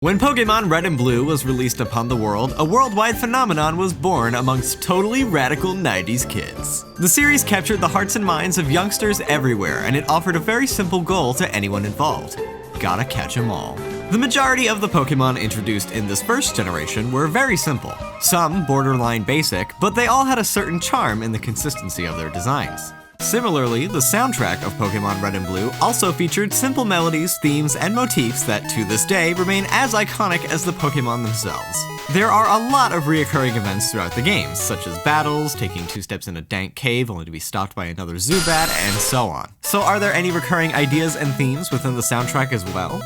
When Pokémon Red and Blue was released upon the world, a worldwide phenomenon was born amongst totally radical 90s kids. The series captured the hearts and minds of youngsters everywhere, and it offered a very simple goal to anyone involved. Gotta catch 'em all. The majority of the Pokémon introduced in this first generation were very simple, some borderline basic, but they all had a certain charm in the consistency of their designs. Similarly, the soundtrack of Pokémon Red and Blue also featured simple melodies, themes, and motifs that to this day remain as iconic as the Pokémon themselves. There are a lot of reoccurring events throughout the games, such as battles, taking 2 steps in a dank cave only to be stopped by another Zubat, and so on. So are there any recurring ideas and themes within the soundtrack as well?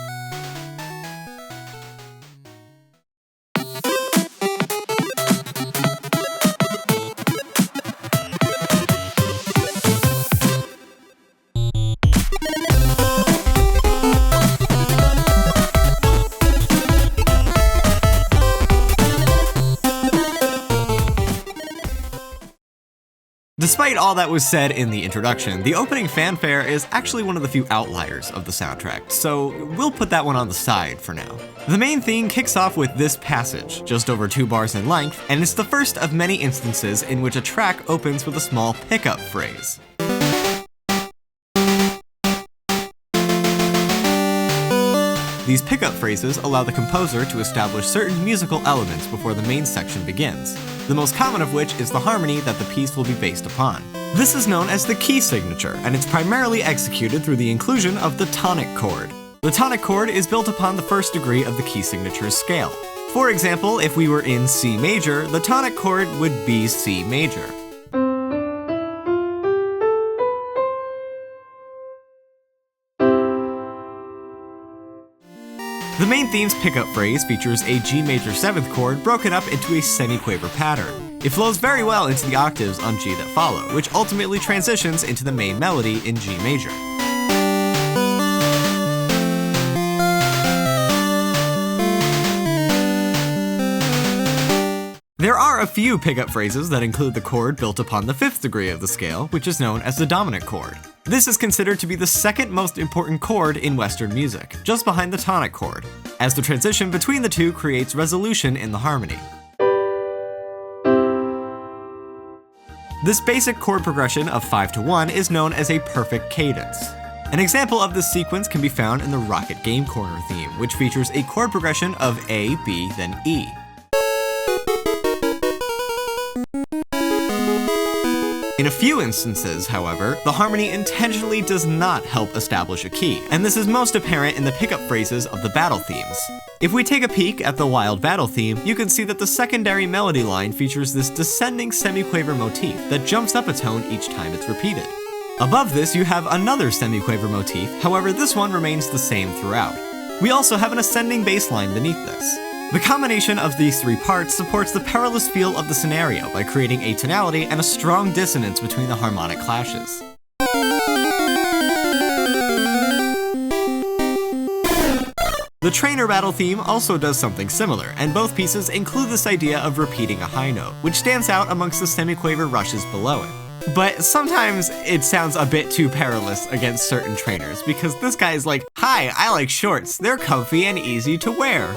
Despite all that was said in the introduction, the opening fanfare is actually one of the few outliers of the soundtrack, so we'll put that one on the side for now. The main theme kicks off with this passage, just over 2 bars in length, and it's the first of many instances in which a track opens with a small pickup phrase. These pickup phrases allow the composer to establish certain musical elements before the main section begins, the most common of which is the harmony that the piece will be based upon. This is known as the key signature, and it's primarily executed through the inclusion of the tonic chord. The tonic chord is built upon the first degree of the key signature's scale. For example, if we were in C major, the tonic chord would be C major. The main theme's pickup phrase features a G major 7th chord broken up into a semi-quaver pattern. It flows very well into the octaves on G that follow, which ultimately transitions into the main melody in G major. There are a few pickup phrases that include the chord built upon the 5th degree of the scale, which is known as the dominant chord. This is considered to be the second most important chord in Western music, just behind the tonic chord, as the transition between the two creates resolution in the harmony. This basic chord progression of 5-1 is known as a perfect cadence. An example of this sequence can be found in the Rocket Game Corner theme, which features a chord progression of A, B, then E. In a few instances, however, the harmony intentionally does not help establish a key, and this is most apparent in the pickup phrases of the battle themes. If we take a peek at the Wild Battle theme, you can see that the secondary melody line features this descending semi-quaver motif that jumps up a tone each time it's repeated. Above this, you have another semi-quaver motif, however this one remains the same throughout. We also have an ascending bass line beneath this. The combination of these 3 parts supports the perilous feel of the scenario by creating atonality and a strong dissonance between the harmonic clashes. The Trainer Battle theme also does something similar, and both pieces include this idea of repeating a high note, which stands out amongst the semi-quaver rushes below it. But sometimes it sounds a bit too perilous against certain trainers, because this guy is like, "Hi, I like shorts, they're comfy and easy to wear."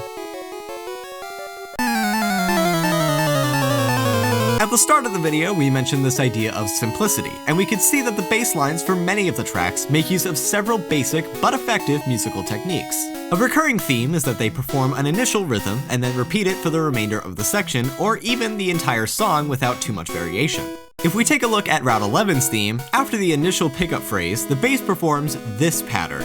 At the start of the video, we mentioned this idea of simplicity, and we could see that the bass lines for many of the tracks make use of several basic but effective musical techniques. A recurring theme is that they perform an initial rhythm and then repeat it for the remainder of the section, or even the entire song without too much variation. If we take a look at Route 11's theme, after the initial pickup phrase, the bass performs this pattern.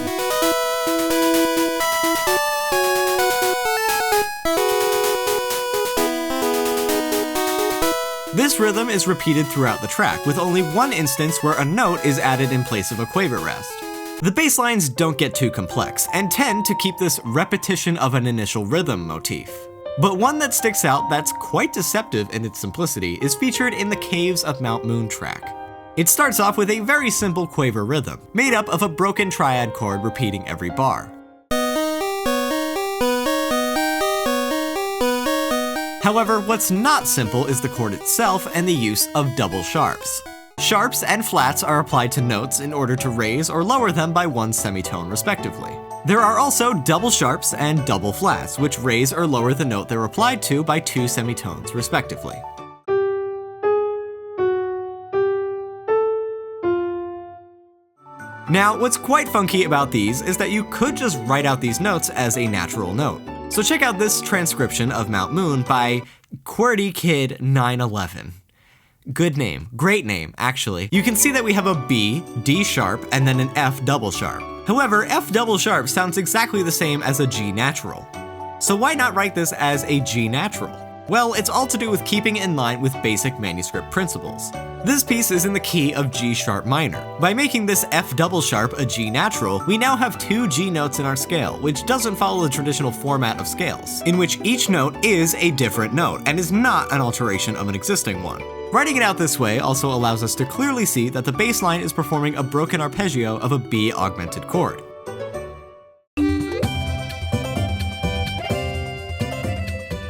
This rhythm is repeated throughout the track, with only one instance where a note is added in place of a quaver rest. The bass lines don't get too complex, and tend to keep this repetition of an initial rhythm motif. But one that sticks out that's quite deceptive in its simplicity is featured in the Caves of Mount Moon track. It starts off with a very simple quaver rhythm, made up of a broken triad chord repeating every bar. However, what's not simple is the chord itself and the use of double sharps. Sharps and flats are applied to notes in order to raise or lower them by 1 semitone respectively. There are also double sharps and double flats, which raise or lower the note they're applied to by 2 semitones, respectively. Now, what's quite funky about these is that you could just write out these notes as a natural note. So check out this transcription of Mount Moon by QWERTY Kid 911. Good name, great name, actually. You can see that we have a B, D sharp, and then an F double sharp. However, F double sharp sounds exactly the same as a G natural. So why not write this as a G natural? Well, it's all to do with keeping in line with basic manuscript principles. This piece is in the key of G sharp minor. By making this F double sharp a G natural, we now have 2 G notes in our scale, which doesn't follow the traditional format of scales, in which each note is a different note and is not an alteration of an existing one. Writing it out this way also allows us to clearly see that the bass line is performing a broken arpeggio of a B augmented chord.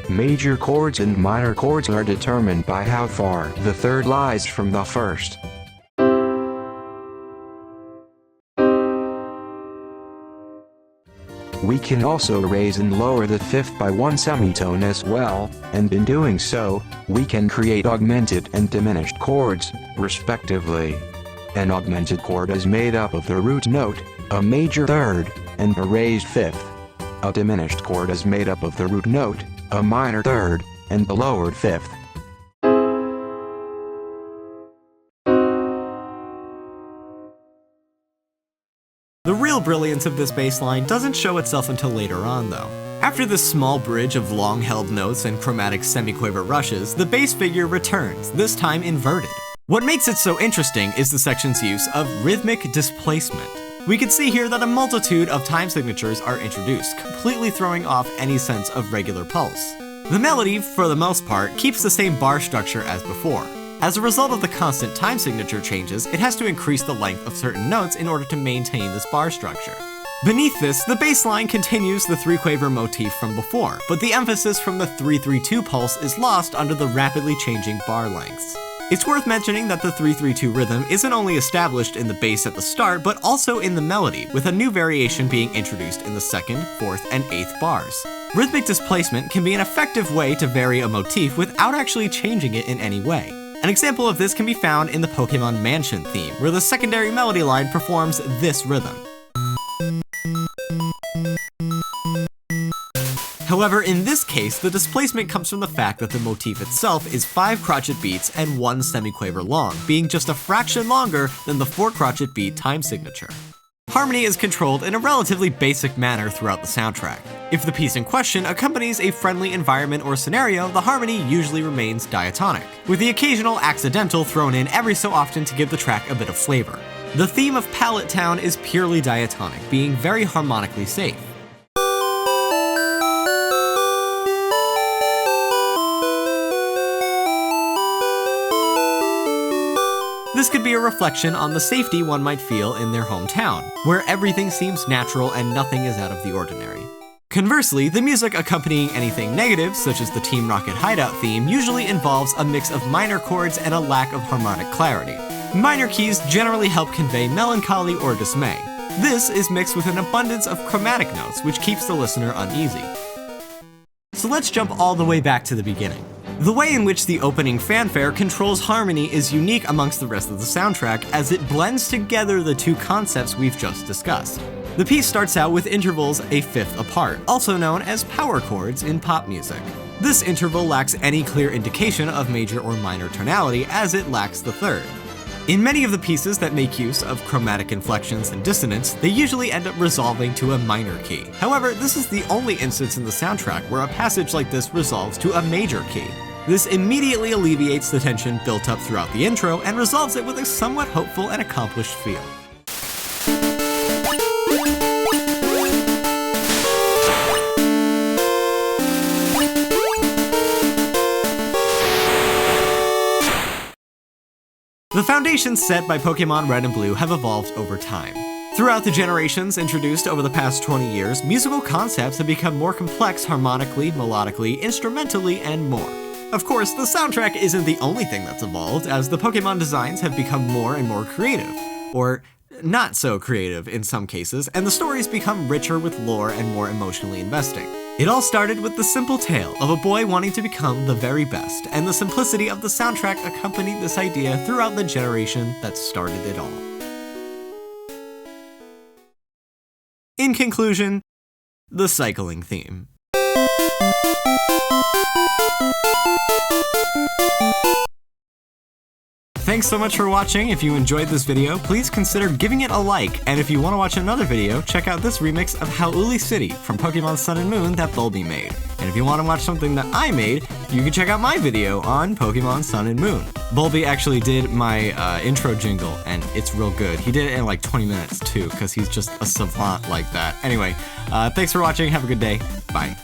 Major chords and minor chords are determined by how far the third lies from the first. We can also raise and lower the fifth by 1 semitone as well, and in doing so, we can create augmented and diminished chords, respectively. An augmented chord is made up of the root note, a major third, and a raised fifth. A diminished chord is made up of the root note, a minor third, and a lowered fifth. The real brilliance of this bass line doesn't show itself until later on, though. After this small bridge of long-held notes and chromatic semiquaver rushes, the bass figure returns, this time inverted. What makes it so interesting is the section's use of rhythmic displacement. We can see here that a multitude of time signatures are introduced, completely throwing off any sense of regular pulse. The melody, for the most part, keeps the same bar structure as before. As a result of the constant time signature changes, it has to increase the length of certain notes in order to maintain this bar structure. Beneath this, the bass line continues the 3-quaver motif from before, but the emphasis from the 3-3-2 pulse is lost under the rapidly changing bar lengths. It's worth mentioning that the 3-3-2 rhythm isn't only established in the bass at the start, but also in the melody, with a new variation being introduced in the 2nd, 4th, and 8th bars. Rhythmic displacement can be an effective way to vary a motif without actually changing it in any way. An example of this can be found in the Pokémon Mansion theme, where the secondary melody line performs this rhythm. However, in this case, the displacement comes from the fact that the motif itself is 5 crotchet beats and 1 semiquaver long, being just a fraction longer than the 4 crotchet beat time signature. Harmony is controlled in a relatively basic manner throughout the soundtrack. If the piece in question accompanies a friendly environment or scenario, the harmony usually remains diatonic, with the occasional accidental thrown in every so often to give the track a bit of flavor. The theme of Pallet Town is purely diatonic, being very harmonically safe. This could be a reflection on the safety one might feel in their hometown, where everything seems natural and nothing is out of the ordinary. Conversely, the music accompanying anything negative, such as the Team Rocket Hideout theme, usually involves a mix of minor chords and a lack of harmonic clarity. Minor keys generally help convey melancholy or dismay. This is mixed with an abundance of chromatic notes, which keeps the listener uneasy. So let's jump all the way back to the beginning. The way in which the opening fanfare controls harmony is unique amongst the rest of the soundtrack, as it blends together the two concepts we've just discussed. The piece starts out with intervals a fifth apart, also known as power chords in pop music. This interval lacks any clear indication of major or minor tonality, as it lacks the third. In many of the pieces that make use of chromatic inflections and dissonance, they usually end up resolving to a minor key. However, this is the only instance in the soundtrack where a passage like this resolves to a major key. This immediately alleviates the tension built up throughout the intro and resolves it with a somewhat hopeful and accomplished feel. The foundations set by Pokémon Red and Blue have evolved over time. Throughout the generations introduced over the past 20 years, musical concepts have become more complex harmonically, melodically, instrumentally, and more. Of course, the soundtrack isn't the only thing that's evolved, as the Pokémon designs have become more and more creative. Or, not so creative in some cases, and the stories become richer with lore and more emotionally investing. It all started with the simple tale of a boy wanting to become the very best, and the simplicity of the soundtrack accompanied this idea throughout the generation that started it all. In conclusion, the cycling theme. Thanks so much for watching. If you enjoyed this video, please consider giving it a like, and if you want to watch another video, check out this remix of Hau'oli City from Pokémon Sun and Moon that Bulby made. And if you want to watch something that I made, you can check out my video on Pokémon Sun and Moon. Bulby actually did my intro jingle, and it's real good. He did it in like 20 minutes too, because he's just a savant like that. Anyway, thanks for watching. Have a good day. Bye.